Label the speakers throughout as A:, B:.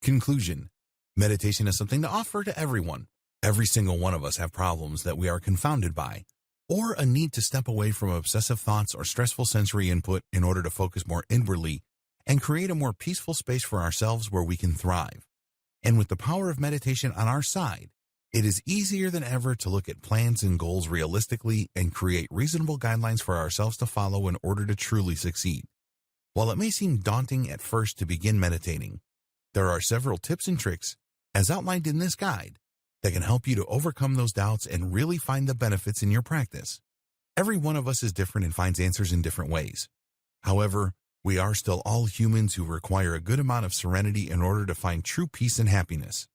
A: Conclusion. Meditation is something to offer to everyone. Every single one of us have problems that we are confounded by, or a need to step away from obsessive thoughts or stressful sensory input in order to focus more inwardly and create a more peaceful space for ourselves where we can thrive. And with the power of meditation on our side, it is easier than ever to look at plans and goals realistically and create reasonable guidelines for ourselves to follow in order to truly succeed. While it may seem daunting at first to begin meditating, there are several tips and tricks, as outlined in this guide, that can help you to overcome those doubts and really find the benefits in your practice. Every one of us is different and finds answers in different ways. However, we are still all humans who require a good amount of serenity in order to find true peace and happiness.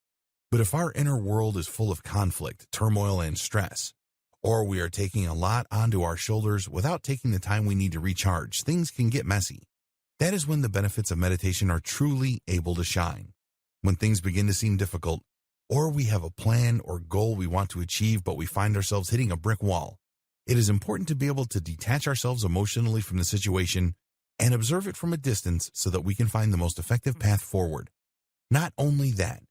A: But if our inner world is full of conflict, turmoil, and stress, or we are taking a lot onto our shoulders without taking the time we need to recharge, things can get messy. That is when the benefits of meditation are truly able to shine. When things begin to seem difficult, or we have a plan or goal we want to achieve but we find ourselves hitting a brick wall, it is important to be able to detach ourselves emotionally from the situation and observe it from a distance so that we can find the most effective path forward. Not only that,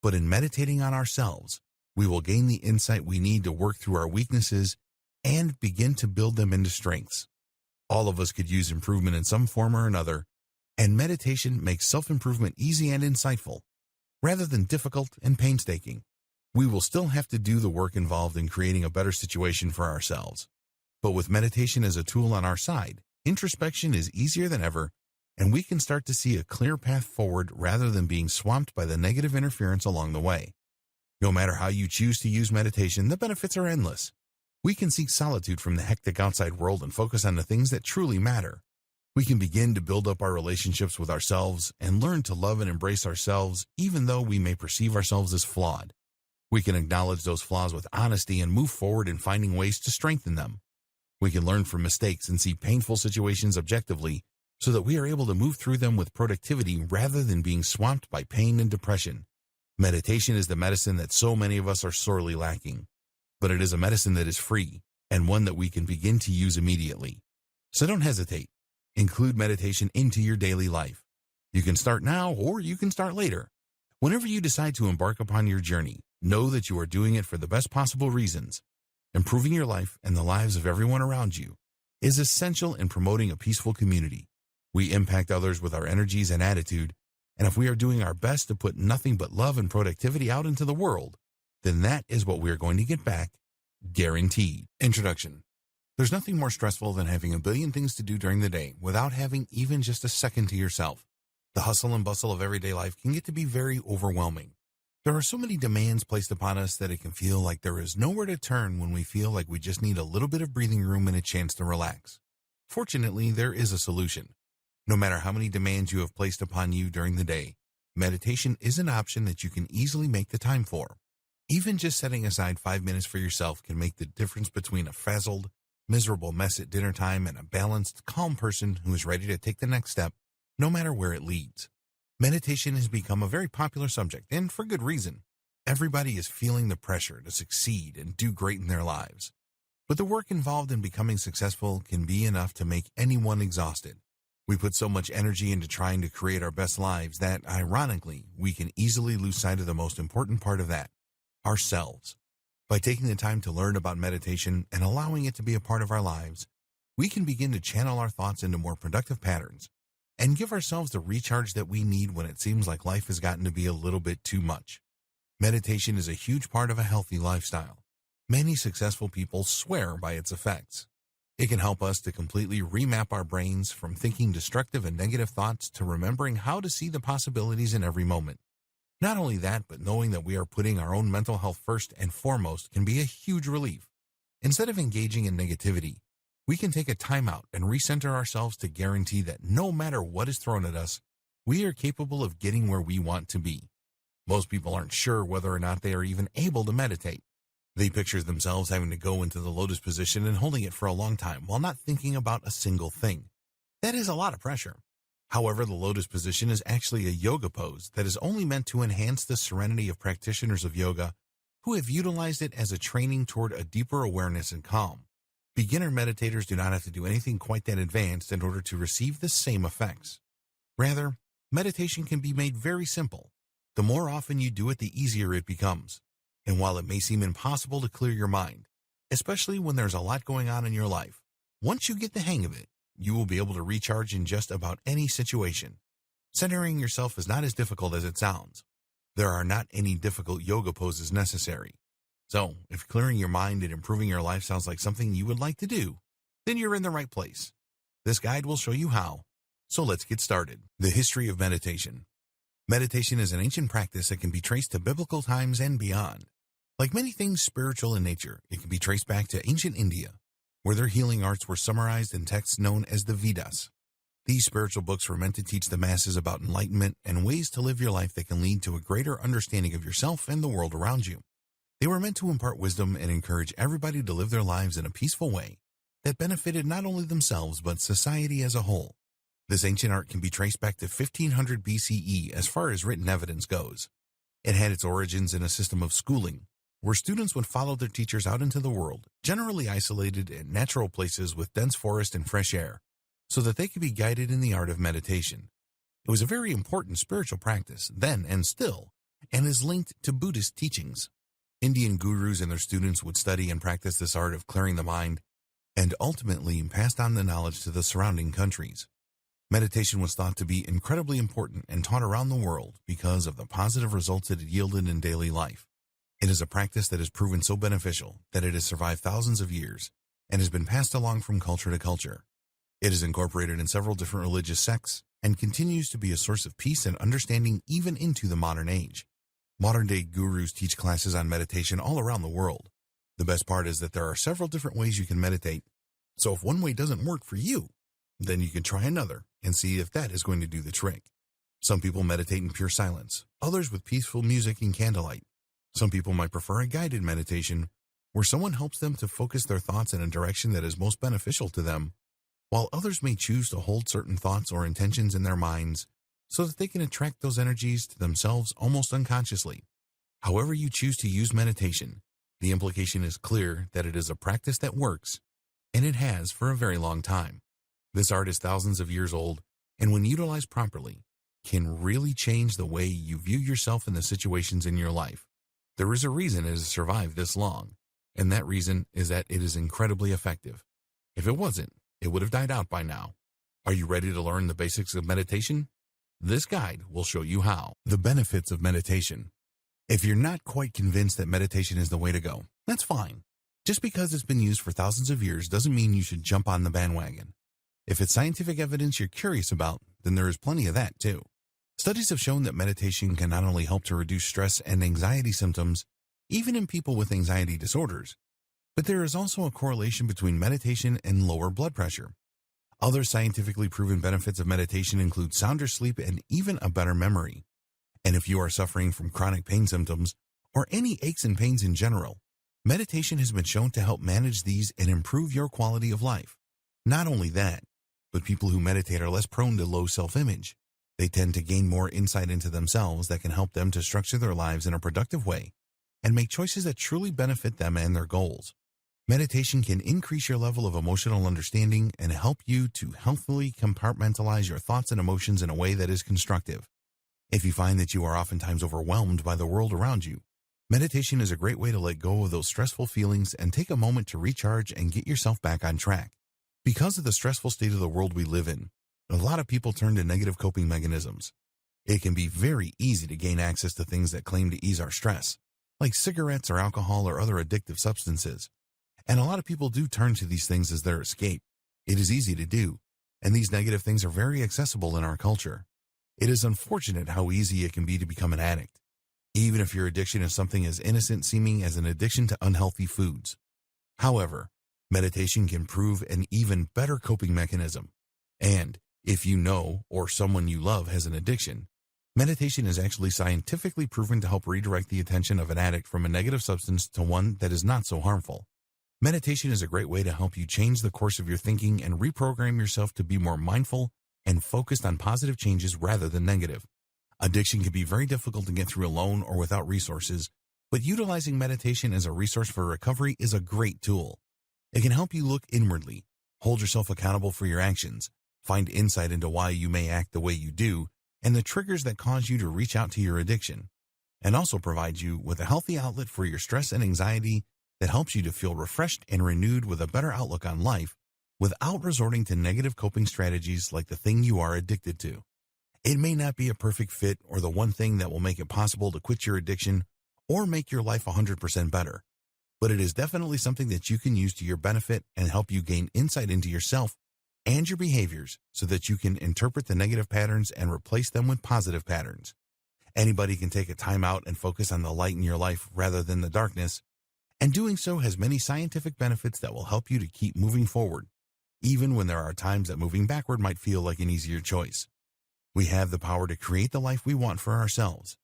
A: but in meditating on ourselves, we will gain the insight we need to work through our weaknesses and begin to build them into strengths. All of us could use improvement in some form or another, and meditation makes self-improvement easy and insightful, rather than difficult and painstaking. We will still have to do the work involved in creating a better situation for ourselves. But with meditation as a tool on our side, introspection is easier than ever, and we can start to see a clear path forward rather than being swamped by the negative interference along the way. No matter how you choose to use meditation, the benefits are endless. We can seek solitude from the hectic outside world and focus on the things that truly matter. We can begin to build up our relationships with ourselves and learn to love and embrace ourselves even though we may perceive ourselves as flawed. We can acknowledge those flaws with honesty and move forward in finding ways to strengthen them. We can learn from mistakes and see painful situations objectively so that we are able to move through them with productivity rather than being swamped by pain and depression. Meditation is the medicine that so many of us are sorely lacking, but it is a medicine that is free and one that we can begin to use immediately. So don't hesitate. Include meditation into your daily life. You can start now or you can start later. Whenever you decide to embark upon your journey, know that you are doing it for the best possible reasons. Improving your life and the lives of everyone around you is essential in promoting a peaceful community. We impact others with our energies and attitude, and if we are doing our best to put nothing but love and productivity out into the world, then that is what we are going to get back, guaranteed. Introduction. There's nothing more stressful than having a billion things to do during the day without having even just a second to yourself. The hustle and bustle of everyday life can get to be very overwhelming. There are so many demands placed upon us that it can feel like there is nowhere to turn when we feel like we just need a little bit of breathing room and a chance to relax. Fortunately, there is a solution. No matter how many demands you have placed upon you during the day, meditation is an option that you can easily make the time for. Even just setting aside 5 minutes for yourself can make the difference between a frazzled, miserable mess at dinner time and a balanced, calm person who is ready to take the next step, no matter where it leads. Meditation has become a very popular subject, and for good reason. Everybody is feeling the pressure to succeed and do great in their lives. But the work involved in becoming successful can be enough to make anyone exhausted. We put so much energy into trying to create our best lives that, ironically, we can easily lose sight of the most important part of that, ourselves. By taking the time to learn about meditation and allowing it to be a part of our lives, we can begin to channel our thoughts into more productive patterns and give ourselves the recharge that we need when it seems like life has gotten to be a little bit too much. Meditation is a huge part of a healthy lifestyle. Many successful people swear by its effects. It can help us to completely remap our brains from thinking destructive and negative thoughts to remembering how to see the possibilities in every moment. Not only that, but knowing that we are putting our own mental health first and foremost can be a huge relief. Instead of engaging in negativity, we can take a time out and recenter ourselves to guarantee that no matter what is thrown at us, we are capable of getting where we want to be. Most people aren't sure whether or not they are even able to meditate. They picture themselves having to go into the lotus position and holding it for a long time while not thinking about a single thing. That is a lot of pressure. However, the lotus position is actually a yoga pose that is only meant to enhance the serenity of practitioners of yoga who have utilized it as a training toward a deeper awareness and calm. Beginner meditators do not have to do anything quite that advanced in order to receive the same effects. Rather, meditation can be made very simple. The more often you do it, the easier it becomes. And while it may seem impossible to clear your mind, especially when there's a lot going on in your life, once you get the hang of it, you will be able to recharge in just about any situation. Centering yourself is not as difficult as it sounds. There are not any difficult yoga poses necessary. So, if clearing your mind and improving your life sounds like something you would like to do, then you're in the right place. This guide will show you how. So let's get started. The history of meditation. Meditation is an ancient practice that can be traced to biblical times and beyond. Like many things spiritual in nature, it can be traced back to ancient India, where their healing arts were summarized in texts known as the Vedas. These spiritual books were meant to teach the masses about enlightenment and ways to live your life that can lead to a greater understanding of yourself and the world around you. They were meant to impart wisdom and encourage everybody to live their lives in a peaceful way that benefited not only themselves but society as a whole. This ancient art can be traced back to 1500 BCE as far as written evidence goes. It had its origins in a system of schooling, where students would follow their teachers out into the world, generally isolated in natural places with dense forest and fresh air, so that they could be guided in the art of meditation. It was a very important spiritual practice then and still, and is linked to Buddhist teachings. Indian gurus and their students would study and practice this art of clearing the mind, and ultimately passed on the knowledge to the surrounding countries. Meditation was thought to be incredibly important and taught around the world because of the positive results it yielded in daily life. It is a practice that has proven so beneficial that it has survived thousands of years and has been passed along from culture to culture. It is incorporated in several different religious sects and continues to be a source of peace and understanding even into the modern age. Modern-day gurus teach classes on meditation all around the world. The best part is that there are several different ways you can meditate, so if one way doesn't work for you, then you can try another and see if that is going to do the trick. Some people meditate in pure silence, others with peaceful music and candlelight. Some people might prefer a guided meditation where someone helps them to focus their thoughts in a direction that is most beneficial to them, while others may choose to hold certain thoughts or intentions in their minds so that they can attract those energies to themselves almost unconsciously. However you choose to use meditation, the implication is clear that it is a practice that works, and it has for a very long time. This art is thousands of years old, and when utilized properly, can really change the way you view yourself and the situations in your life. There is a reason it has survived this long, and that reason is that it is incredibly effective. If it wasn't, it would have died out by now. Are you ready to learn the basics of meditation? This guide will show you how. The benefits of meditation. If you're not quite convinced that meditation is the way to go, that's fine. Just because it's been used for thousands of years doesn't mean you should jump on the bandwagon. If it's scientific evidence you're curious about, then there is plenty of that too. Studies have shown that meditation can not only help to reduce stress and anxiety symptoms, even in people with anxiety disorders, but there is also a correlation between meditation and lower blood pressure. Other scientifically proven benefits of meditation include sounder sleep and even a better memory. And if you are suffering from chronic pain symptoms or any aches and pains in general, meditation has been shown to help manage these and improve your quality of life. Not only that, but people who meditate are less prone to low self-image. They tend to gain more insight into themselves that can help them to structure their lives in a productive way and make choices that truly benefit them and their goals. Meditation can increase your level of emotional understanding and help you to healthily compartmentalize your thoughts and emotions in a way that is constructive. If you find that you are oftentimes overwhelmed by the world around you, meditation is a great way to let go of those stressful feelings and take a moment to recharge and get yourself back on track. Because of the stressful state of the world we live in, a lot of people turn to negative coping mechanisms. It can be very easy to gain access to things that claim to ease our stress, like cigarettes or alcohol or other addictive substances. And a lot of people do turn to these things as their escape. It is easy to do, and these negative things are very accessible in our culture. It is unfortunate how easy it can be to become an addict, even if your addiction is something as innocent seeming as an addiction to unhealthy foods. However, meditation can prove an even better coping mechanism. And if you know or someone you love has an addiction, meditation is actually scientifically proven to help redirect the attention of an addict from a negative substance to one that is not so harmful. Meditation is a great way to help you change the course of your thinking and reprogram yourself to be more mindful and focused on positive changes rather than negative. Addiction can be very difficult to get through alone or without resources, but utilizing meditation as a resource for recovery is a great tool. It can help you look inwardly, hold yourself accountable for your actions, find insight into why you may act the way you do, and the triggers that cause you to reach out to your addiction, and also provides you with a healthy outlet for your stress and anxiety that helps you to feel refreshed and renewed with a better outlook on life without resorting to negative coping strategies like the thing you are addicted to. It may not be a perfect fit or the one thing that will make it possible to quit your addiction or make your life 100% better, but it is definitely something that you can use to your benefit and help you gain insight into yourself and your behaviors so that you can interpret the negative patterns and replace them with positive patterns. Anybody can take a time out and focus on the light in your life rather than the darkness, and doing so has many scientific benefits that will help you to keep moving forward, even when there are times that moving backward might feel like an easier choice. We have the power to create the life we want for ourselves.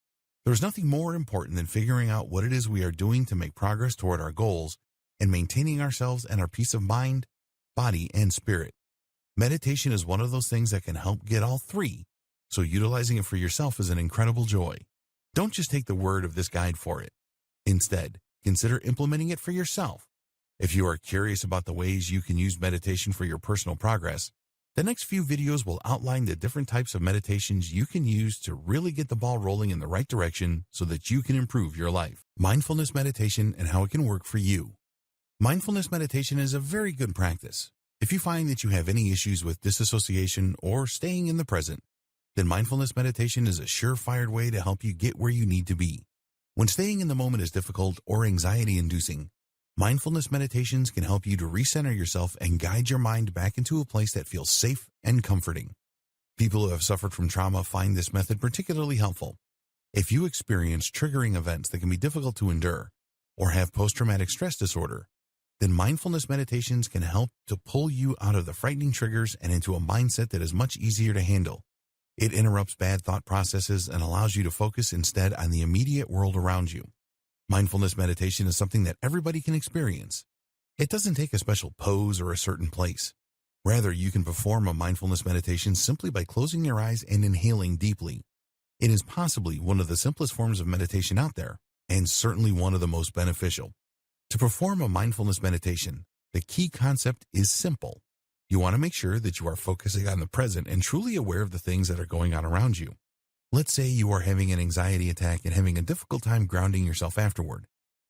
A: There's nothing more important than figuring out what it is we are doing to make progress toward our goals and maintaining ourselves and our peace of mind, body, and spirit. Meditation is one of those things that can help get all three, so utilizing it for yourself is an incredible joy. Don't just take the word of this guide for it. Instead, consider implementing it for yourself. If you are curious about the ways you can use meditation for your personal progress, the next few videos will outline the different types of meditations you can use to really get the ball rolling in the right direction so that you can improve your life. Mindfulness meditation and how it can work for you. Mindfulness meditation is a very good practice. If you find that you have any issues with disassociation or staying in the present, then mindfulness meditation is a surefire way to help you get where you need to be. When staying in the moment is difficult or anxiety-inducing, mindfulness meditations can help you to recenter yourself and guide your mind back into a place that feels safe and comforting. People who have suffered from trauma find this method particularly helpful. If you experience triggering events that can be difficult to endure or have post-traumatic stress disorder, then mindfulness meditations can help to pull you out of the frightening triggers and into a mindset that is much easier to handle. It interrupts bad thought processes and allows you to focus instead on the immediate world around you. Mindfulness meditation is something that everybody can experience. It doesn't take a special pose or a certain place. Rather, you can perform a mindfulness meditation simply by closing your eyes and inhaling deeply. It is possibly one of the simplest forms of meditation out there, and certainly one of the most beneficial. To perform a mindfulness meditation, the key concept is simple. You want to make sure that you are focusing on the present and truly aware of the things that are going on around you. Let's say you are having an anxiety attack and having a difficult time grounding yourself afterward.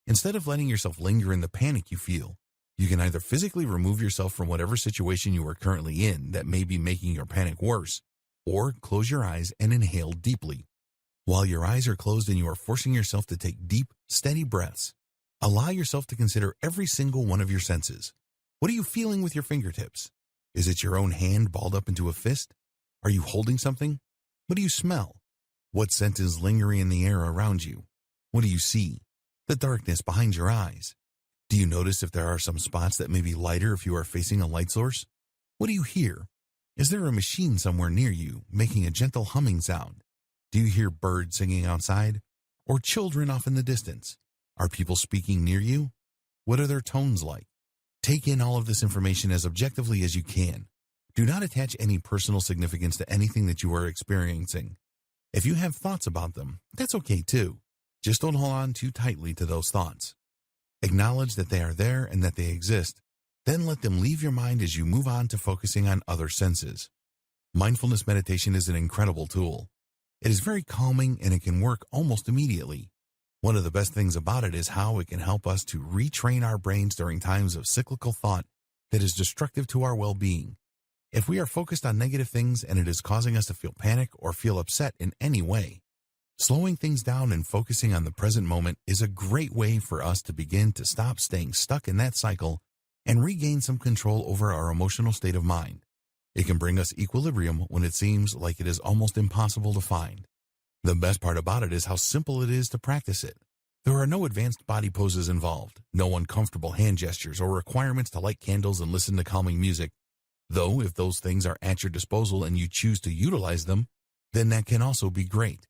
A: Instead of letting yourself linger in the panic you feel, you can either physically remove yourself from whatever situation you are currently in that may be making your panic worse, or close your eyes and inhale deeply. While your eyes are closed and you are forcing yourself to take deep, steady breaths, allow yourself to consider every single one of your senses. What are you feeling with your fingertips? Is it your own hand balled up into a fist? Are you holding something? What do you smell? What scent is lingering in the air around you? What do you see? The darkness behind your eyes. Do you notice if there are some spots that may be lighter if you are facing a light source? What do you hear? Is there a machine somewhere near you making a gentle humming sound? Do you hear birds singing outside? Or children off in the distance? Are people speaking near you? What are their tones like? Take in all of this information as objectively as you can. Do not attach any personal significance to anything that you are experiencing. If you have thoughts about them, that's okay too. Just don't hold on too tightly to those thoughts. Acknowledge that they are there and that they exist. Then let them leave your mind as you move on to focusing on other senses. Mindfulness meditation is an incredible tool. It is very calming and it can work almost immediately. One of the best things about it is how it can help us to retrain our brains during times of cyclical thought that is destructive to our well-being. If we are focused on negative things and it is causing us to feel panic or feel upset in any way, slowing things down and focusing on the present moment is a great way for us to begin to stop staying stuck in that cycle and regain some control over our emotional state of mind. It can bring us equilibrium when it seems like it is almost impossible to find. The best part about it is how simple it is to practice it. There are no advanced body poses involved, no uncomfortable hand gestures or requirements to light candles and listen to calming music. Though if those things are at your disposal and you choose to utilize them, then that can also be great.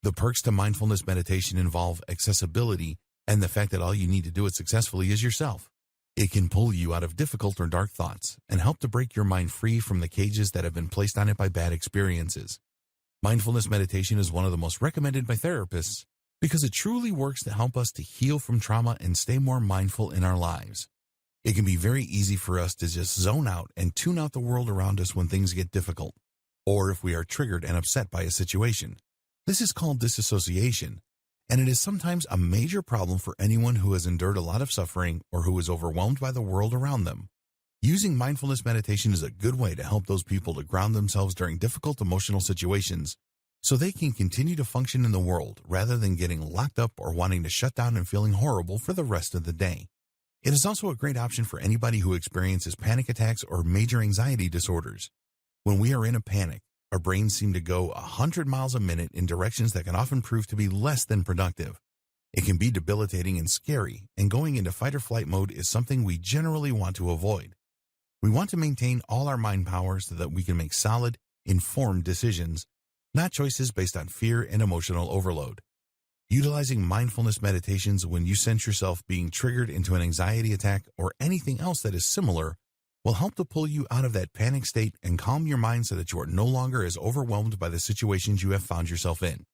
A: The perks to mindfulness meditation involve accessibility and the fact that all you need to do it successfully is yourself. It can pull you out of difficult or dark thoughts and help to break your mind free from the cages that have been placed on it by bad experiences. Mindfulness meditation is one of the most recommended by therapists because it truly works to help us to heal from trauma and stay more mindful in our lives. It can be very easy for us to just zone out and tune out the world around us when things get difficult. or if we are triggered and upset by a situation. This is called disassociation, and it is sometimes a major problem for anyone who has endured a lot of suffering or who is overwhelmed by the world around them. Using mindfulness meditation is a good way to help those people to ground themselves during difficult emotional situations so they can continue to function in the world rather than getting locked up or wanting to shut down and feeling horrible for the rest of the day. It is also a great option for anybody who experiences panic attacks or major anxiety disorders. When we are in a panic, our brains seem to go 100 miles a minute in directions that can often prove to be less than productive. It can be debilitating and scary, and going into fight or flight mode is something we generally want to avoid. We want to maintain all our mind power so that we can make solid, informed decisions, not choices based on fear and emotional overload. Utilizing mindfulness meditations when you sense yourself being triggered into an anxiety attack or anything else that is similar will help to pull you out of that panic state and calm your mind so that you are no longer as overwhelmed by the situations you have found yourself in.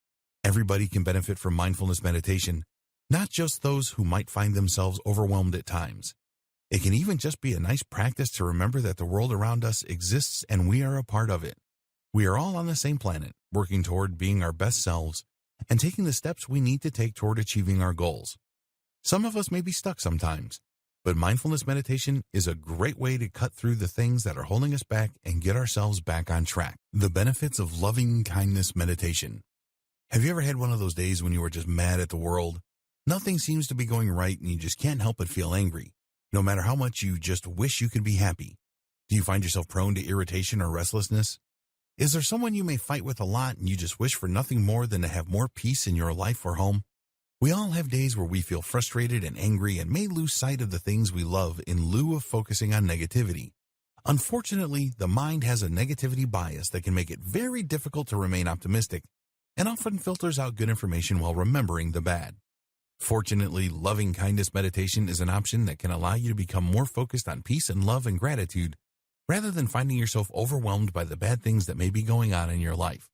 A: Everybody can benefit from mindfulness meditation, not just those who might find themselves overwhelmed at times. It can even just be a nice practice to remember that the world around us exists and we are a part of it. We are all on the same planet, working toward being our best selves and taking the steps we need to take toward achieving our goals. Some of us may be stuck sometimes, but mindfulness meditation is a great way to cut through the things that are holding us back and get ourselves back on track. The benefits of loving kindness meditation. Have you ever had one of those days when you were just mad at the world? Nothing seems to be going right and you just can't help but feel angry, no matter how much you just wish you could be happy. Do you find yourself prone to irritation or restlessness? Is there someone you may fight with a lot and you just wish for nothing more than to have more peace in your life or home? We all have days where we feel frustrated and angry and may lose sight of the things we love in lieu of focusing on negativity. Unfortunately, the mind has a negativity bias that can make it very difficult to remain optimistic and often filters out good information while remembering the bad. Fortunately, loving kindness meditation is an option that can allow you to become more focused on peace and love and gratitude rather than finding yourself overwhelmed by the bad things that may be going on in your life.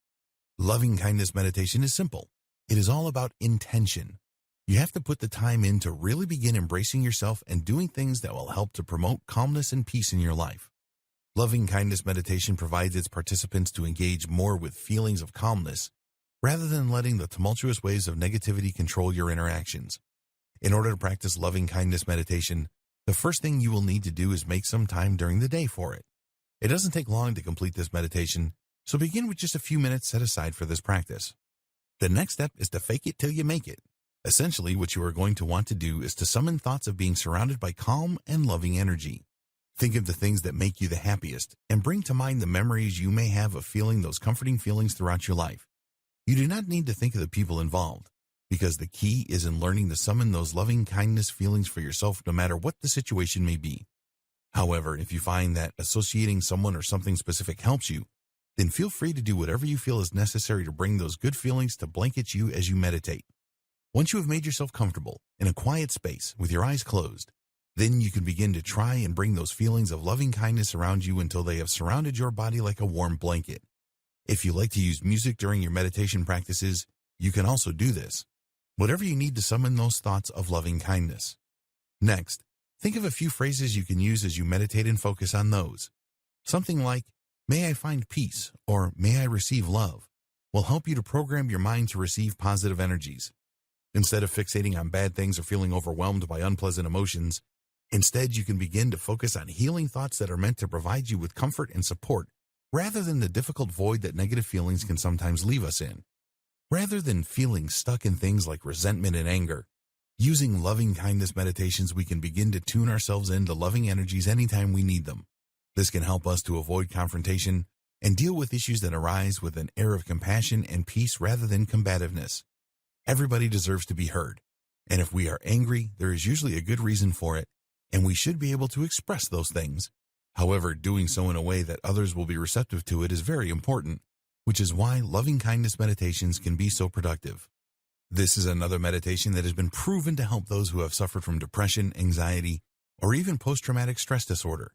A: Loving kindness meditation is simple. It is all about intention. You have to put the time in to really begin embracing yourself and doing things that will help to promote calmness and peace in your life. Loving kindness meditation provides its participants to engage more with feelings of calmness rather than letting the tumultuous waves of negativity control your interactions. In order to practice loving kindness meditation, the first thing you will need to do is make some time during the day for it. It doesn't take long to complete this meditation, so begin with just a few minutes set aside for this practice. The next step is to fake it till you make it. Essentially, what you are going to want to do is to summon thoughts of being surrounded by calm and loving energy. Think of the things that make you the happiest and bring to mind the memories you may have of feeling those comforting feelings throughout your life. You do not need to think of the people involved, because the key is in learning to summon those loving kindness feelings for yourself no matter what the situation may be. However, if you find that associating someone or something specific helps you, then feel free to do whatever you feel is necessary to bring those good feelings to blanket you as you meditate. Once you have made yourself comfortable in a quiet space with your eyes closed, then you can begin to try and bring those feelings of loving kindness around you until they have surrounded your body like a warm blanket. If you like to use music during your meditation practices, you can also do this. Whatever you need to summon those thoughts of loving kindness. Next, think of a few phrases you can use as you meditate and focus on those. Something like, "May I find peace," or "May I receive love," will help you to program your mind to receive positive energies. Instead of fixating on bad things or feeling overwhelmed by unpleasant emotions, instead you can begin to focus on healing thoughts that are meant to provide you with comfort and support rather than the difficult void that negative feelings can sometimes leave us in. Rather than feeling stuck in things like resentment and anger, using loving kindness meditations we can begin to tune ourselves into loving energies anytime we need them. This can help us to avoid confrontation and deal with issues that arise with an air of compassion and peace rather than combativeness. Everybody deserves to be heard, and if we are angry, there is usually a good reason for it, and we should be able to express those things. However, doing so in a way that others will be receptive to it is very important, which is why loving kindness meditations can be so productive. This is another meditation that has been proven to help those who have suffered from depression, anxiety, or even post-traumatic stress disorder.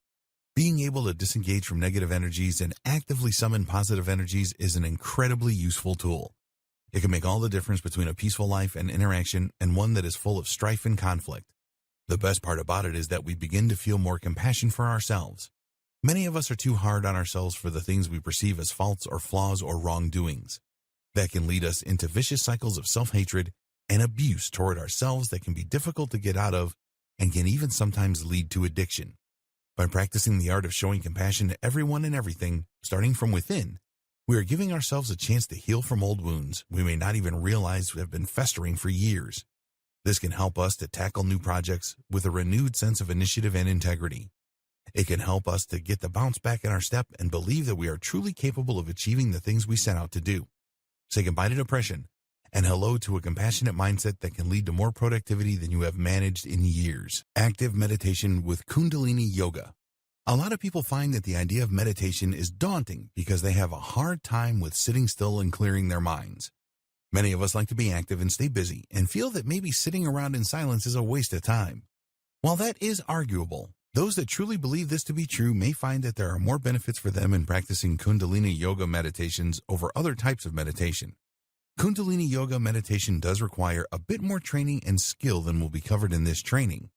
A: Being able to disengage from negative energies and actively summon positive energies is an incredibly useful tool. It can make all the difference between a peaceful life and interaction and one that is full of strife and conflict. The best part about it is that we begin to feel more compassion for ourselves. Many of us are too hard on ourselves for the things we perceive as faults or flaws or wrongdoings. That can lead us into vicious cycles of self-hatred and abuse toward ourselves that can be difficult to get out of and can even sometimes lead to addiction. By practicing the art of showing compassion to everyone and everything, starting from within, we are giving ourselves a chance to heal from old wounds we may not even realize have been festering for years. This can help us to tackle new projects with a renewed sense of initiative and integrity. It can help us to get the bounce back in our step and believe that we are truly capable of achieving the things we set out to do. Say goodbye to depression and hello to a compassionate mindset that can lead to more productivity than you have managed in years. Active meditation with Kundalini Yoga. A lot of people find that the idea of meditation is daunting because they have a hard time with sitting still and clearing their minds. Many of us like to be active and stay busy and feel that maybe sitting around in silence is a waste of time. While that is arguable, those that truly believe this to be true may find that there are more benefits for them in practicing Kundalini Yoga meditations over other types of meditation. Kundalini Yoga meditation does require a bit more training and skill than will be covered in this training.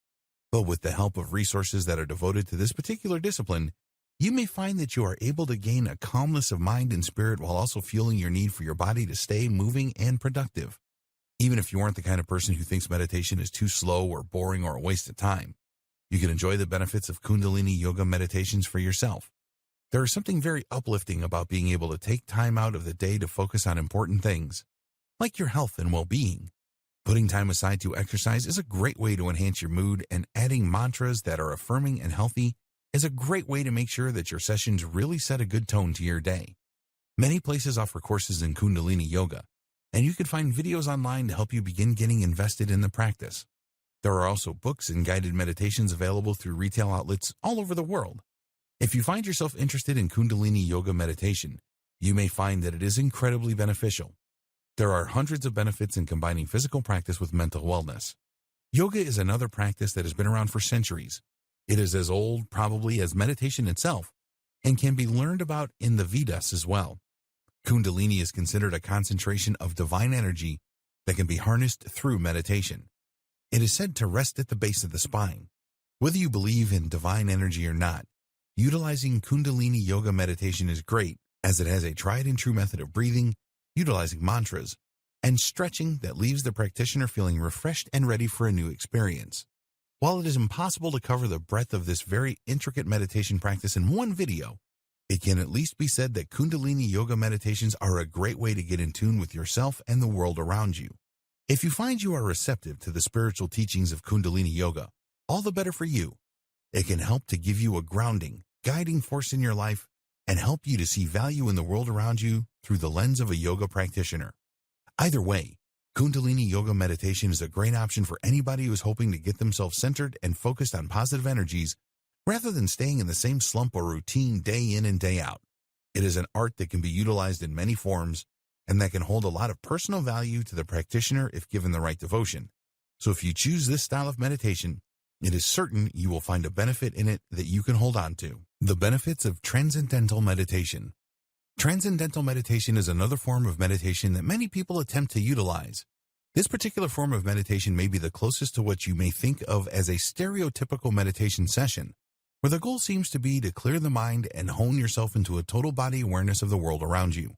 A: But with the help of resources that are devoted to this particular discipline, you may find that you are able to gain a calmness of mind and spirit while also fueling your need for your body to stay moving and productive. Even if you aren't the kind of person who thinks meditation is too slow or boring or a waste of time, you can enjoy the benefits of Kundalini Yoga meditations for yourself. There is something very uplifting about being able to take time out of the day to focus on important things, like your health and well-being. Putting time aside to exercise is a great way to enhance your mood, and adding mantras that are affirming and healthy is a great way to make sure that your sessions really set a good tone to your day. Many places offer courses in Kundalini Yoga, and you can find videos online to help you begin getting invested in the practice. There are also books and guided meditations available through retail outlets all over the world. If you find yourself interested in Kundalini Yoga meditation, you may find that it is incredibly beneficial. There are hundreds of benefits in combining physical practice with mental wellness. Yoga is another practice that has been around for centuries. It is as old, probably, as meditation itself, and can be learned about in the Vedas as well. Kundalini is considered a concentration of divine energy that can be harnessed through meditation. It is said to rest at the base of the spine. Whether you believe in divine energy or not, utilizing Kundalini Yoga meditation is great, as it has a tried and true method of breathing, utilizing mantras, and stretching that leaves the practitioner feeling refreshed and ready for a new experience. While it is impossible to cover the breadth of this very intricate meditation practice in one video, it can at least be said that Kundalini Yoga meditations are a great way to get in tune with yourself and the world around you. If you find you are receptive to the spiritual teachings of Kundalini Yoga, all the better for you. It can help to give you a grounding, guiding force in your life and help you to see value in the world around you through the lens of a yoga practitioner. Either way, Kundalini Yoga meditation is a great option for anybody who is hoping to get themselves centered and focused on positive energies rather than staying in the same slump or routine day in and day out. It is an art that can be utilized in many forms and that can hold a lot of personal value to the practitioner if given the right devotion. So if you choose this style of meditation, it is certain you will find a benefit in it that you can hold on to. The benefits of Transcendental Meditation. Transcendental meditation is another form of meditation that many people attempt to utilize. This particular form of meditation may be the closest to what you may think of as a stereotypical meditation session, where the goal seems to be to clear the mind and hone yourself into a total body awareness of the world around you.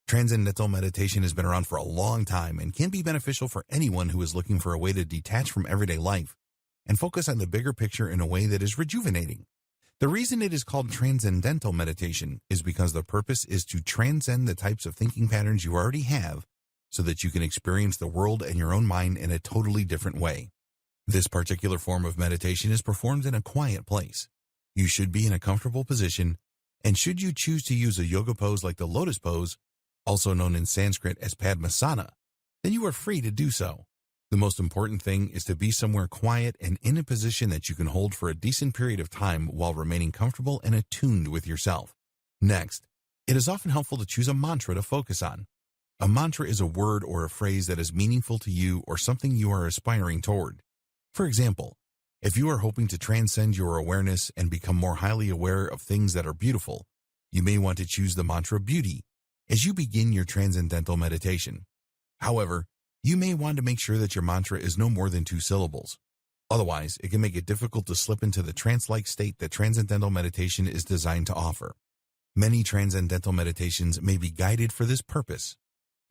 A: Transcendental meditation has been around for a long time and can be beneficial for anyone who is looking for a way to detach from everyday life and focus on the bigger picture in a way that is rejuvenating. The reason it is called Transcendental Meditation is because the purpose is to transcend the types of thinking patterns you already have so that you can experience the world and your own mind in a totally different way. This particular form of meditation is performed in a quiet place. You should be in a comfortable position, and should you choose to use a yoga pose like the lotus pose, also known in Sanskrit as Padmasana, then you are free to do so. The most important thing is to be somewhere quiet and in a position that you can hold for a decent period of time while remaining comfortable and attuned with yourself. Next, it is often helpful to choose a mantra to focus on. A mantra is a word or a phrase that is meaningful to you or something you are aspiring toward. For example, if you are hoping to transcend your awareness and become more highly aware of things that are beautiful, you may want to choose the mantra beauty as you begin your transcendental meditation. However, you may want to make sure that your mantra is no more than 2 syllables. Otherwise, it can make it difficult to slip into the trance-like state that Transcendental Meditation is designed to offer. Many Transcendental Meditations may be guided for this purpose.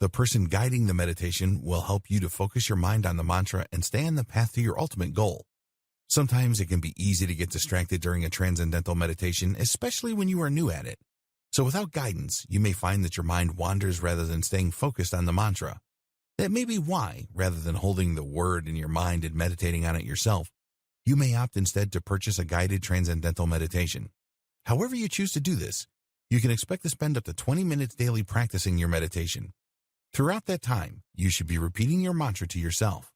A: The person guiding the meditation will help you to focus your mind on the mantra and stay on the path to your ultimate goal. Sometimes it can be easy to get distracted during a Transcendental Meditation, especially when you are new at it. So without guidance, you may find that your mind wanders rather than staying focused on the mantra. That may be why, rather than holding the word in your mind and meditating on it yourself, you may opt instead to purchase a guided Transcendental Meditation. However you choose to do this, you can expect to spend up to 20 minutes daily practicing your meditation. Throughout that time, you should be repeating your mantra to yourself.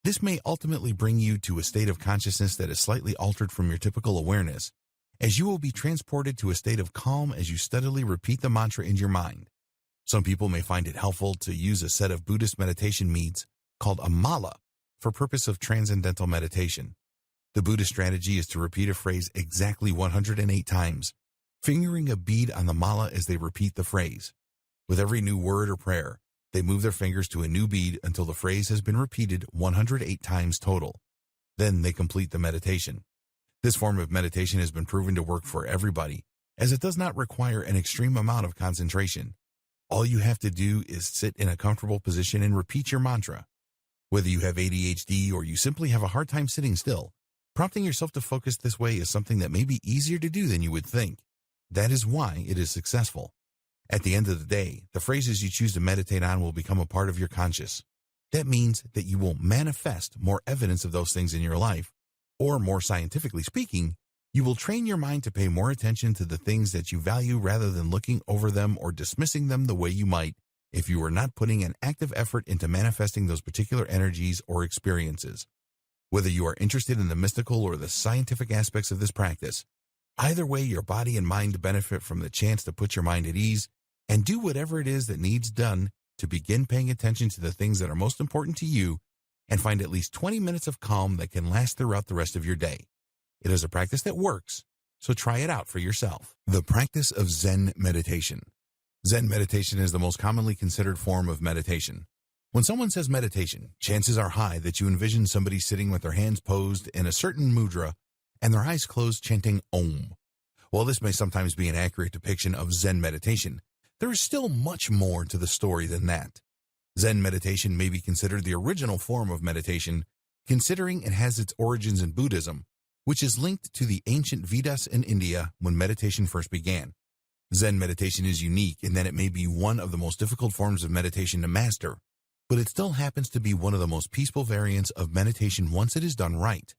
A: This may ultimately bring you to a state of consciousness that is slightly altered from your typical awareness, as you will be transported to a state of calm as you steadily repeat the mantra in your mind. Some people may find it helpful to use a set of Buddhist meditation meads called a mala for purpose of Transcendental Meditation. The Buddhist strategy is to repeat a phrase exactly 108 times, fingering a bead on the mala as they repeat the phrase. With every new word or prayer, they move their fingers to a new bead until the phrase has been repeated 108 times total. Then they complete the meditation. This form of meditation has been proven to work for everybody, as it does not require an extreme amount of concentration. All you have to do is sit in a comfortable position and repeat your mantra. Whether you have ADHD or you simply have a hard time sitting still, prompting yourself to focus this way is something that may be easier to do than you would think. That is why it is successful. At the end of the day, the phrases you choose to meditate on will become a part of your conscious. That means that you will manifest more evidence of those things in your life, or more scientifically speaking, you will train your mind to pay more attention to the things that you value rather than looking over them or dismissing them the way you might if you were not putting an active effort into manifesting those particular energies or experiences. Whether you are interested in the mystical or the scientific aspects of this practice, either way your body and mind benefit from the chance to put your mind at ease and do whatever it is that needs done to begin paying attention to the things that are most important to you and find at least 20 minutes of calm that can last throughout the rest of your day. It is a practice that works, so try it out for yourself. The practice of Zen meditation. Zen meditation is the most commonly considered form of meditation. When someone says meditation, chances are high that you envision somebody sitting with their hands posed in a certain mudra and their eyes closed chanting Om. While this may sometimes be an accurate depiction of Zen meditation, there is still much more to the story than that. Zen meditation may be considered the original form of meditation, considering it has its origins in Buddhism, which is linked to the ancient Vedas in India when meditation first began. Zen meditation is unique in that it may be one of the most difficult forms of meditation to master, but it still happens to be one of the most peaceful variants of meditation once it is done right.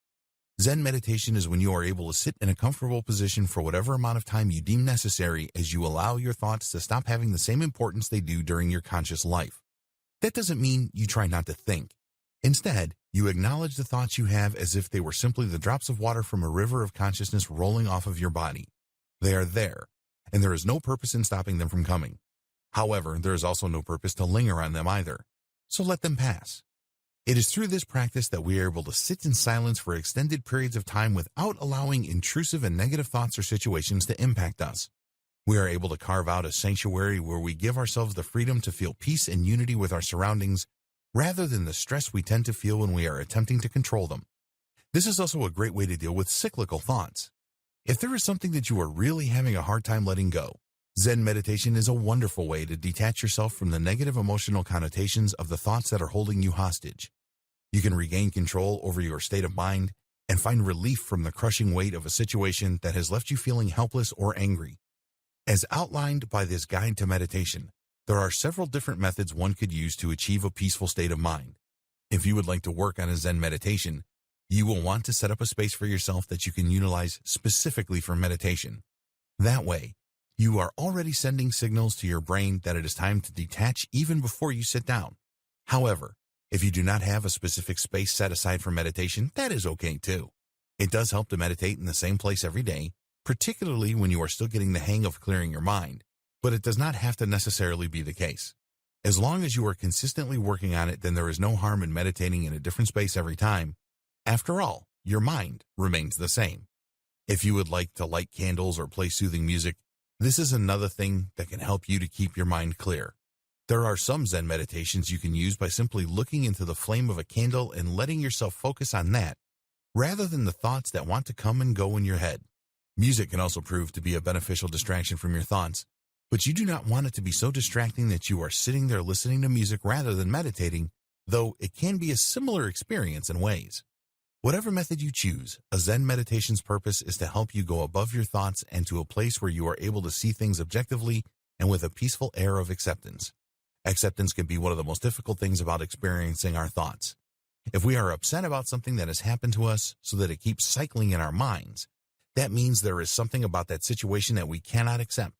A: Zen meditation is when you are able to sit in a comfortable position for whatever amount of time you deem necessary as you allow your thoughts to stop having the same importance they do during your conscious life. That doesn't mean you try not to think. Instead, you acknowledge the thoughts you have as if they were simply the drops of water from a river of consciousness rolling off of your body. They are there, and there is no purpose in stopping them from coming. However, there is also no purpose to linger on them either, so let them pass. It is through this practice that we are able to sit in silence for extended periods of time without allowing intrusive and negative thoughts or situations to impact us. We are able to carve out a sanctuary where we give ourselves the freedom to feel peace and unity with our surroundings, rather than the stress we tend to feel when we are attempting to control them. This is also a great way to deal with cyclical thoughts. If there is something that you are really having a hard time letting go, Zen meditation is a wonderful way to detach yourself from the negative emotional connotations of the thoughts that are holding you hostage. You can regain control over your state of mind and find relief from the crushing weight of a situation that has left you feeling helpless or angry. As outlined by this guide to meditation, there are several different methods one could use to achieve a peaceful state of mind. If you would like to work on a Zen meditation, you will want to set up a space for yourself that you can utilize specifically for meditation. That way, you are already sending signals to your brain that it is time to detach even before you sit down. However, if you do not have a specific space set aside for meditation, that is okay too. It does help to meditate in the same place every day, particularly when you are still getting the hang of clearing your mind, but it does not have to necessarily be the case. As long as you are consistently working on it, then there is no harm in meditating in a different space every time. After all, your mind remains the same. If you would like to light candles or play soothing music, this is another thing that can help you to keep your mind clear. There are some Zen meditations you can use by simply looking into the flame of a candle and letting yourself focus on that, rather than the thoughts that want to come and go in your head. Music can also prove to be a beneficial distraction from your thoughts, but you do not want it to be so distracting that you are sitting there listening to music rather than meditating, though it can be a similar experience in ways. Whatever method you choose, a Zen meditation's purpose is to help you go above your thoughts and to a place where you are able to see things objectively and with a peaceful air of acceptance. Acceptance can be one of the most difficult things about experiencing our thoughts. If we are upset about something that has happened to us so that it keeps cycling in our minds, that means there is something about that situation that we cannot accept.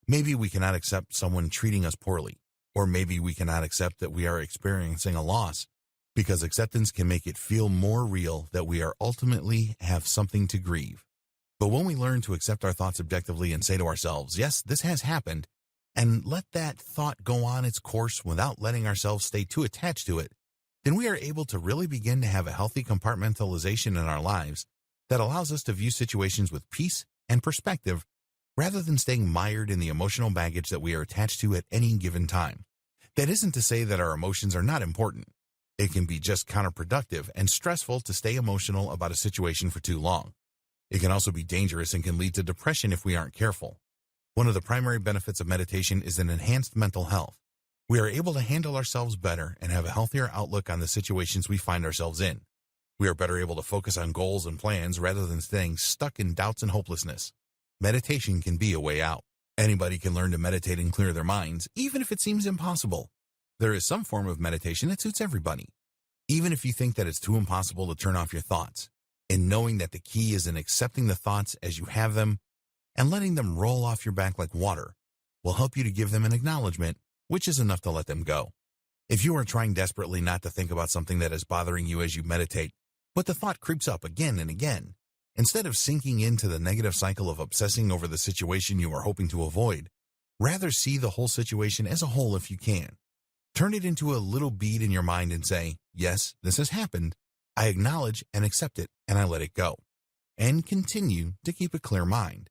A: Maybe we cannot accept someone treating us poorly, or maybe we cannot accept that we are experiencing a loss, because acceptance can make it feel more real that we are ultimately have something to grieve. But when we learn to accept our thoughts objectively and say to ourselves, yes, this has happened, and let that thought go on its course without letting ourselves stay too attached to it, then we are able to really begin to have a healthy compartmentalization in our lives that allows us to view situations with peace and perspective rather than staying mired in the emotional baggage that we are attached to at any given time. That isn't to say that our emotions are not important. It can be just counterproductive and stressful to stay emotional about a situation for too long. It can also be dangerous and can lead to depression if we aren't careful. One of the primary benefits of meditation is an enhanced mental health. We are able to handle ourselves better and have a healthier outlook on the situations we find ourselves in. We are better able to focus on goals and plans rather than staying stuck in doubts and hopelessness. Meditation can be a way out. Anybody can learn to meditate and clear their minds, even if it seems impossible. There is some form of meditation that suits everybody. Even if you think that it's too impossible to turn off your thoughts, and knowing that the key is in accepting the thoughts as you have them and letting them roll off your back like water will help you to give them an acknowledgement, which is enough to let them go. If you are trying desperately not to think about something that is bothering you as you meditate, but the thought creeps up again and again, instead of sinking into the negative cycle of obsessing over the situation you are hoping to avoid, rather see the whole situation as a whole if you can. Turn it into a little bead in your mind and say, yes, this has happened. I acknowledge and accept it, and I let it go. And continue to keep a clear mind.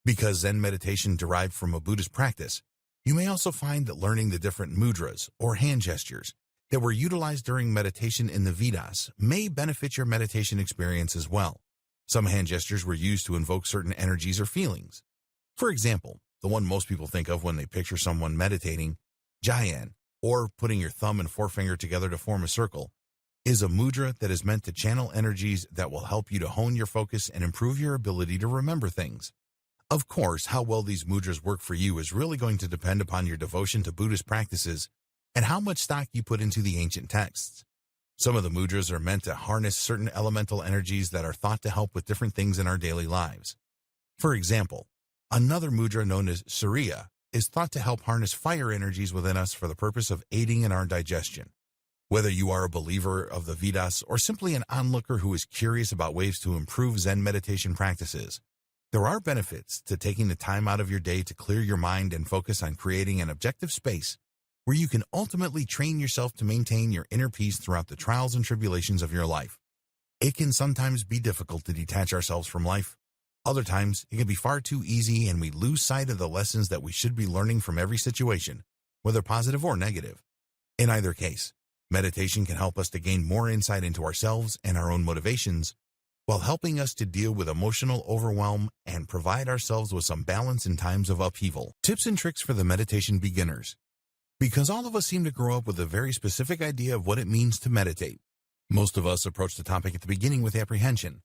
A: Because Zen meditation derived from a Buddhist practice, you may also find that learning the different mudras, or hand gestures, that were utilized during meditation in the Vedas may benefit your meditation experience as well. Some hand gestures were used to invoke certain energies or feelings. For example, the one most people think of when they picture someone meditating, Jayan, or putting your thumb and forefinger together to form a circle, is a mudra that is meant to channel energies that will help you to hone your focus and improve your ability to remember things. Of course, how well these mudras work for you is really going to depend upon your devotion to Buddhist practices and how much stock you put into the ancient texts. Some of the mudras are meant to harness certain elemental energies that are thought to help with different things in our daily lives. For example, another mudra known as Surya is thought to help harness fire energies within us for the purpose of aiding in our digestion. Whether you are a believer of the Vedas or simply an onlooker who is curious about ways to improve Zen meditation practices, there are benefits to taking the time out of your day to clear your mind and focus on creating an objective space where you can ultimately train yourself to maintain your inner peace throughout the trials and tribulations of your life. It can sometimes be difficult to detach ourselves from life. Other times, it can be far too easy and we lose sight of the lessons that we should be learning from every situation, whether positive or negative. In either case, meditation can help us to gain more insight into ourselves and our own motivations, while helping us to deal with emotional overwhelm and provide ourselves with some balance in times of upheaval. Tips and tricks for the meditation beginners. Because all of us seem to grow up with a very specific idea of what it means to meditate. Most of us approach the topic at the beginning with apprehension.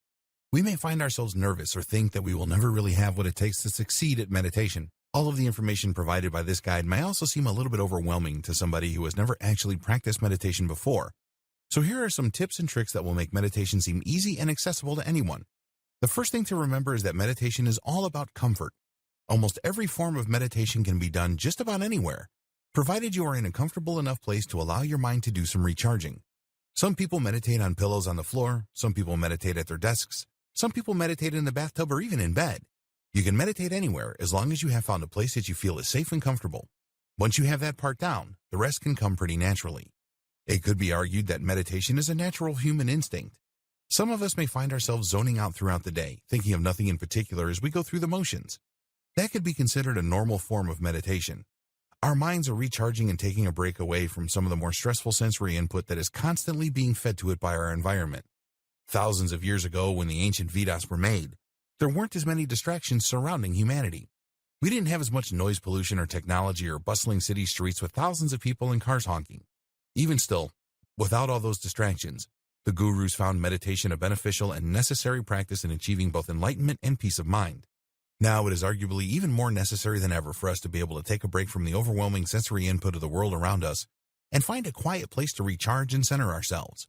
A: We may find ourselves nervous or think that we will never really have what it takes to succeed at meditation. All of the information provided by this guide may also seem a little bit overwhelming to somebody who has never actually practiced meditation before. So here are some tips and tricks that will make meditation seem easy and accessible to anyone. The first thing to remember is that meditation is all about comfort. Almost every form of meditation can be done just about anywhere, provided you are in a comfortable enough place to allow your mind to do some recharging. Some people meditate on pillows on the floor, some people meditate at their desks, some people meditate in the bathtub or even in bed. You can meditate anywhere as long as you have found a place that you feel is safe and comfortable. Once you have that part down, the rest can come pretty naturally. It could be argued that meditation is a natural human instinct. Some of us may find ourselves zoning out throughout the day, thinking of nothing in particular as we go through the motions. That could be considered a normal form of meditation. Our minds are recharging and taking a break away from some of the more stressful sensory input that is constantly being fed to it by our environment. Thousands of years ago, when the ancient Vedas were made, there weren't as many distractions surrounding humanity. We didn't have as much noise pollution or technology or bustling city streets with thousands of people and cars honking. Even still, without all those distractions, the gurus found meditation a beneficial and necessary practice in achieving both enlightenment and peace of mind. Now it is arguably even more necessary than ever for us to be able to take a break from the overwhelming sensory input of the world around us and find a quiet place to recharge and center ourselves.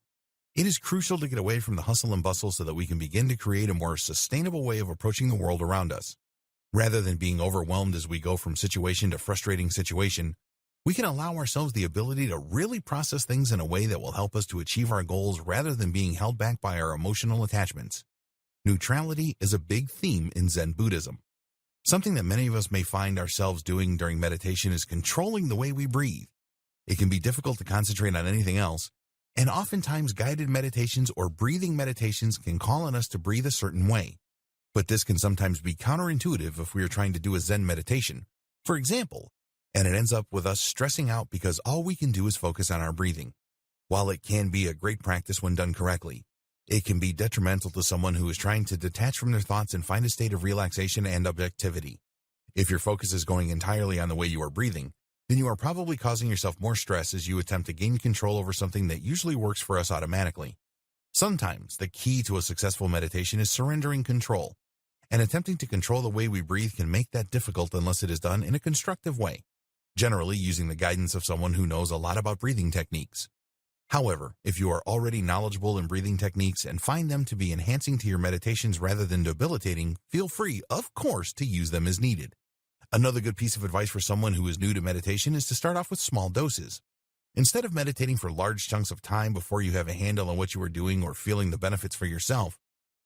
A: It is crucial to get away from the hustle and bustle so that we can begin to create a more sustainable way of approaching the world around us. Rather than being overwhelmed as we go from situation to frustrating situation, we can allow ourselves the ability to really process things in a way that will help us to achieve our goals rather than being held back by our emotional attachments. Neutrality is a big theme in Zen Buddhism. Something that many of us may find ourselves doing during meditation is controlling the way we breathe. It can be difficult to concentrate on anything else, and oftentimes guided meditations or breathing meditations can call on us to breathe a certain way. But this can sometimes be counterintuitive if we are trying to do a Zen meditation, for example, and it ends up with us stressing out because all we can do is focus on our breathing. While it can be a great practice when done correctly, it can be detrimental to someone who is trying to detach from their thoughts and find a state of relaxation and objectivity. If your focus is going entirely on the way you are breathing, then you are probably causing yourself more stress as you attempt to gain control over something that usually works for us automatically. Sometimes the key to a successful meditation is surrendering control, and attempting to control the way we breathe can make that difficult unless it is done in a constructive way, generally using the guidance of someone who knows a lot about breathing techniques. However, if you are already knowledgeable in breathing techniques and find them to be enhancing to your meditations rather than debilitating, feel free, of course, to use them as needed. Another good piece of advice for someone who is new to meditation is to start off with small doses. Instead of meditating for large chunks of time before you have a handle on what you are doing or feeling the benefits for yourself,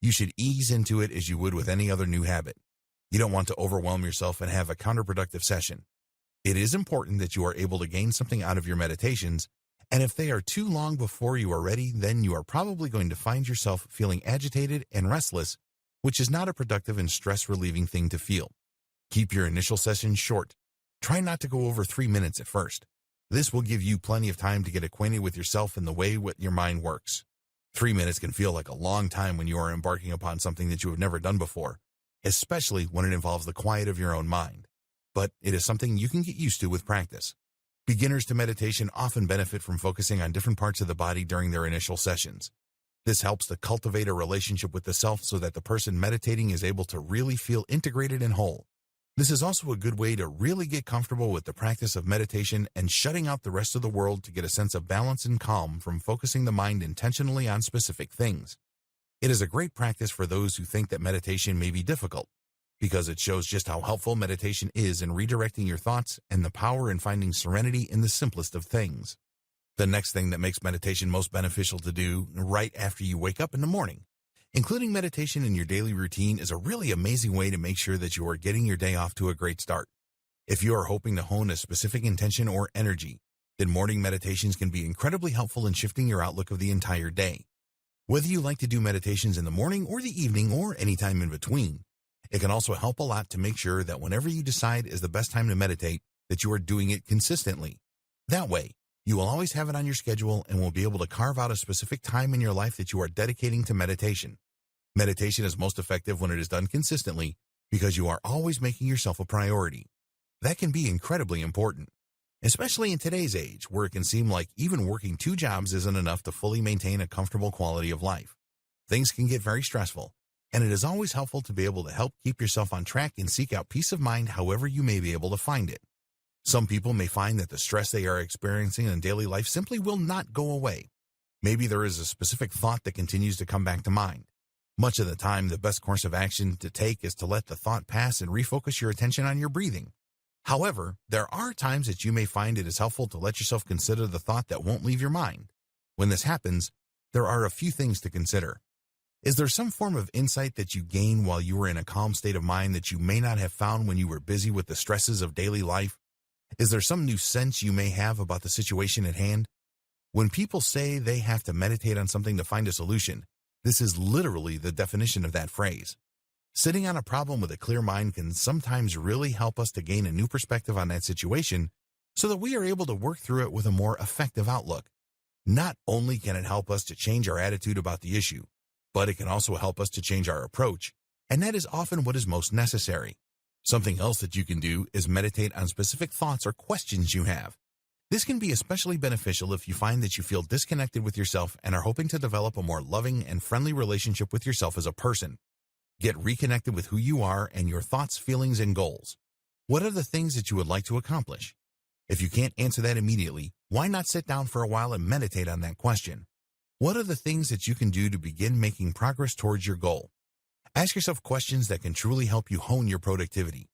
A: you should ease into it as you would with any other new habit. You don't want to overwhelm yourself and have a counterproductive session. It is important that you are able to gain something out of your meditations, and if they are too long before you are ready, then you are probably going to find yourself feeling agitated and restless, which is not a productive and stress-relieving thing to feel. Keep your initial sessions short. Try not to go over 3 minutes at first. This will give you plenty of time to get acquainted with yourself and the way your mind works. 3 minutes can feel like a long time when you are embarking upon something that you have never done before, especially when it involves the quiet of your own mind. But it is something you can get used to with practice. Beginners to meditation often benefit from focusing on different parts of the body during their initial sessions. This helps to cultivate a relationship with the self so that the person meditating is able to really feel integrated and whole. This is also a good way to really get comfortable with the practice of meditation and shutting out the rest of the world to get a sense of balance and calm from focusing the mind intentionally on specific things. It is a great practice for those who think that meditation may be difficult, because it shows just how helpful meditation is in redirecting your thoughts and the power in finding serenity in the simplest of things. The next thing that makes meditation most beneficial to do right after you wake up in the morning. Including meditation in your daily routine is a really amazing way to make sure that you are getting your day off to a great start. If you are hoping to hone a specific intention or energy, then morning meditations can be incredibly helpful in shifting your outlook of the entire day. Whether you like to do meditations in the morning or the evening or any time in between, it can also help a lot to make sure that whenever you decide is the best time to meditate, that you are doing it consistently. That way, you will always have it on your schedule and will be able to carve out a specific time in your life that you are dedicating to meditation. Meditation is most effective when it is done consistently because you are always making yourself a priority. That can be incredibly important, especially in today's age where it can seem like even working 2 jobs isn't enough to fully maintain a comfortable quality of life. Things can get very stressful, and it is always helpful to be able to help keep yourself on track and seek out peace of mind however you may be able to find it. Some people may find that the stress they are experiencing in daily life simply will not go away. Maybe there is a specific thought that continues to come back to mind. Much of the time, the best course of action to take is to let the thought pass and refocus your attention on your breathing. However, there are times that you may find it is helpful to let yourself consider the thought that won't leave your mind. When this happens, there are a few things to consider. Is there some form of insight that you gain while you were in a calm state of mind that you may not have found when you were busy with the stresses of daily life? Is there some new sense you may have about the situation at hand? When people say they have to meditate on something to find a solution, this is literally the definition of that phrase. Sitting on a problem with a clear mind can sometimes really help us to gain a new perspective on that situation so that we are able to work through it with a more effective outlook. Not only can it help us to change our attitude about the issue, but it can also help us to change our approach, and that is often what is most necessary. Something else that you can do is meditate on specific thoughts or questions you have. This can be especially beneficial if you find that you feel disconnected with yourself and are hoping to develop a more loving and friendly relationship with yourself as a person. Get reconnected with who you are and your thoughts, feelings, and goals. What are the things that you would like to accomplish? If you can't answer that immediately, why not sit down for a while and meditate on that question? What are the things that you can do to begin making progress towards your goal? Ask yourself questions that can truly help you hone your productivity.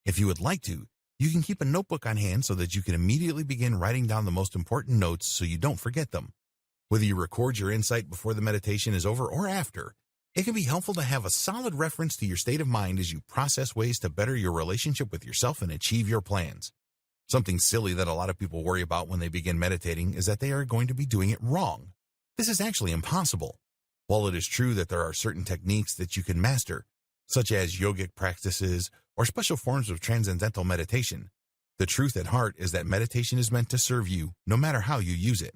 A: If you would like to, you can keep a notebook on hand so that you can immediately begin writing down the most important notes so you don't forget them. Whether you record your insight before the meditation is over or after, it can be helpful to have a solid reference to your state of mind as you process ways to better your relationship with yourself and achieve your plans. Something silly that a lot of people worry about when they begin meditating is that they are going to be doing it wrong. This is actually impossible. While it is true that there are certain techniques that you can master, such as yogic practices or special forms of transcendental meditation, the truth at heart is that meditation is meant to serve you no matter how you use it.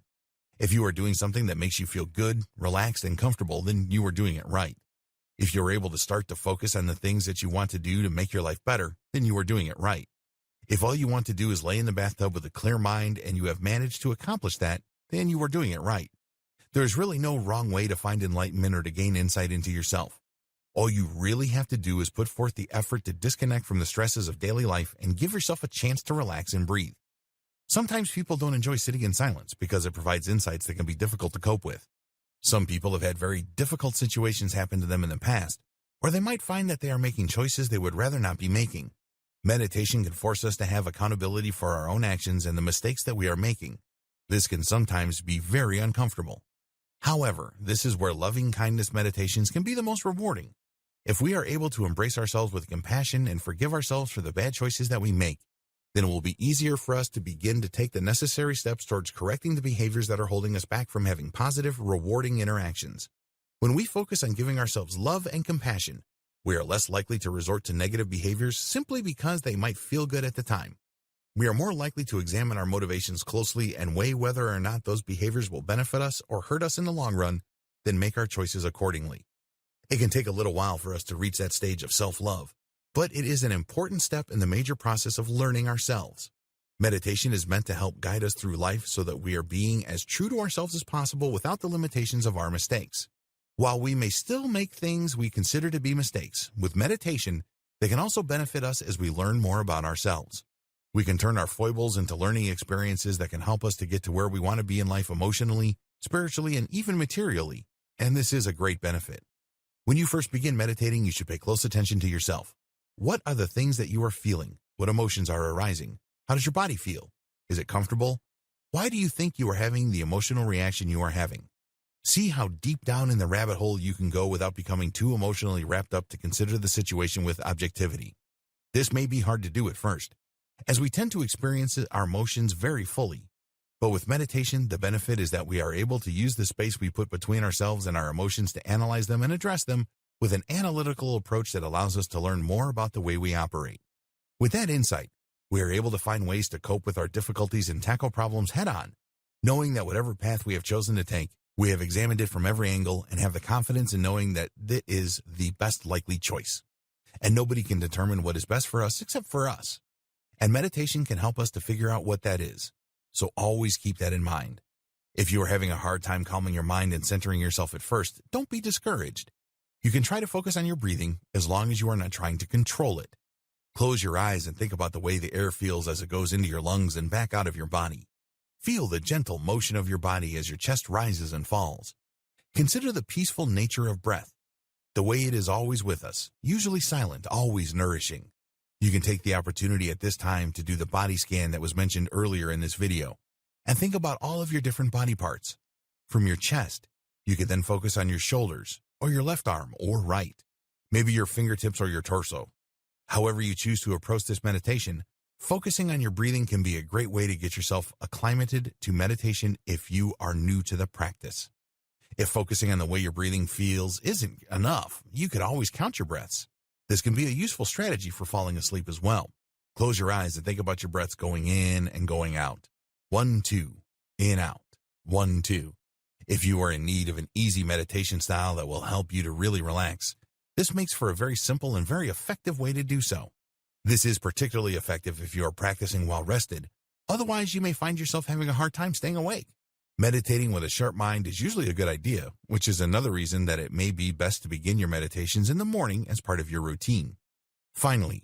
A: If you are doing something that makes you feel good, relaxed, and comfortable, then you are doing it right. If you are able to start to focus on the things that you want to do to make your life better, then you are doing it right. If all you want to do is lay in the bathtub with a clear mind and you have managed to accomplish that, then you are doing it right. There is really no wrong way to find enlightenment or to gain insight into yourself. All you really have to do is put forth the effort to disconnect from the stresses of daily life and give yourself a chance to relax and breathe. Sometimes people don't enjoy sitting in silence because it provides insights that can be difficult to cope with. Some people have had very difficult situations happen to them in the past, or they might find that they are making choices they would rather not be making. Meditation can force us to have accountability for our own actions and the mistakes that we are making. This can sometimes be very uncomfortable. However, this is where loving kindness meditations can be the most rewarding. If we are able to embrace ourselves with compassion and forgive ourselves for the bad choices that we make, then it will be easier for us to begin to take the necessary steps towards correcting the behaviors that are holding us back from having positive, rewarding interactions. When we focus on giving ourselves love and compassion, we are less likely to resort to negative behaviors simply because they might feel good at the time. We are more likely to examine our motivations closely and weigh whether or not those behaviors will benefit us or hurt us in the long run, then make our choices accordingly. It can take a little while for us to reach that stage of self-love, but it is an important step in the major process of learning ourselves. Meditation is meant to help guide us through life so that we are being as true to ourselves as possible without the limitations of our mistakes. While we may still make things we consider to be mistakes, with meditation, they can also benefit us as we learn more about ourselves. We can turn our foibles into learning experiences that can help us to get to where we want to be in life emotionally, spiritually, and even materially, and this is a great benefit. When you first begin meditating, you should pay close attention to yourself. What are the things that you are feeling? What emotions are arising? How does your body feel? Is it comfortable? Why do you think you are having the emotional reaction you are having? See how deep down in the rabbit hole you can go without becoming too emotionally wrapped up to consider the situation with objectivity. This may be hard to do at first, as we tend to experience our emotions very fully. But with meditation, the benefit is that we are able to use the space we put between ourselves and our emotions to analyze them and address them with an analytical approach that allows us to learn more about the way we operate. With that insight, we are able to find ways to cope with our difficulties and tackle problems head-on, knowing that whatever path we have chosen to take, we have examined it from every angle and have the confidence in knowing that this is the best likely choice. And nobody can determine what is best for us except for us. And meditation can help us to figure out what that is. So always keep that in mind. If you are having a hard time calming your mind and centering yourself at first, don't be discouraged. You can try to focus on your breathing as long as you are not trying to control it. Close your eyes and think about the way the air feels as it goes into your lungs and back out of your body. Feel the gentle motion of your body as your chest rises and falls. Consider the peaceful nature of breath, the way it is always with us, usually silent, always nourishing. You can take the opportunity at this time to do the body scan that was mentioned earlier in this video, and think about all of your different body parts. From your chest, you can then focus on your shoulders, or your left arm, or right, maybe your fingertips or your torso. However you choose to approach this meditation, focusing on your breathing can be a great way to get yourself acclimated to meditation if you are new to the practice. If focusing on the way your breathing feels isn't enough, you could always count your breaths. This can be a useful strategy for falling asleep as well. Close your eyes and think about your breaths going in and going out. 1, 2, in, out. 1, 2. If you are in need of an easy meditation style that will help you to really relax, this makes for a very simple and very effective way to do so. This is particularly effective if you are practicing while rested. Otherwise, you may find yourself having a hard time staying awake. Meditating with a sharp mind is usually a good idea, which is another reason that it may be best to begin your meditations in the morning as part of your routine. Finally,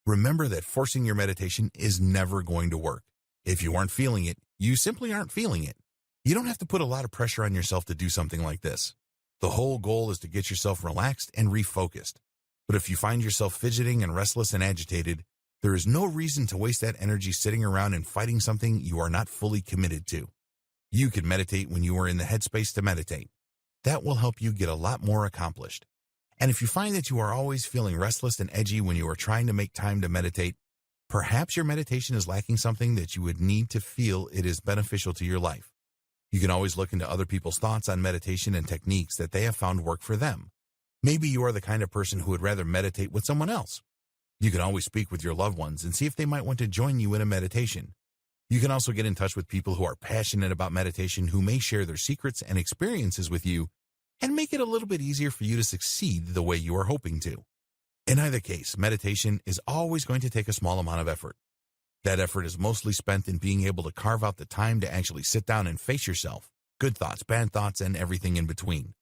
A: remember that forcing your meditation is never going to work. If you aren't feeling it, you simply aren't feeling it. You don't have to put a lot of pressure on yourself to do something like this. The whole goal is to get yourself relaxed and refocused. But if you find yourself fidgeting and restless and agitated, there is no reason to waste that energy sitting around and fighting something you are not fully committed to. You can meditate when you are in the headspace to meditate. That will help you get a lot more accomplished. And if you find that you are always feeling restless and edgy when you are trying to make time to meditate, perhaps your meditation is lacking something that you would need to feel it is beneficial to your life. You can always look into other people's thoughts on meditation and techniques that they have found work for them. Maybe you are the kind of person who would rather meditate with someone else. You can always speak with your loved ones and see if they might want to join you in a meditation. You can also get in touch with people who are passionate about meditation who may share their secrets and experiences with you and make it a little bit easier for you to succeed the way you are hoping to. In either case, meditation is always going to take a small amount of effort. That effort is mostly spent in being able to carve out the time to actually sit down and face yourself, good thoughts, bad thoughts, and everything in between.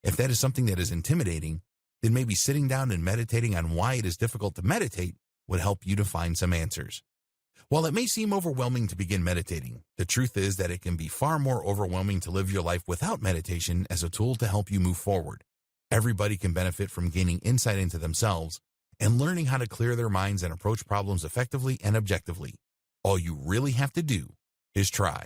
A: If that is something that is intimidating, then maybe sitting down and meditating on why it is difficult to meditate would help you to find some answers. While it may seem overwhelming to begin meditating, the truth is that it can be far more overwhelming to live your life without meditation as a tool to help you move forward. Everybody can benefit from gaining insight into themselves and learning how to clear their minds and approach problems effectively and objectively. All you really have to do is try.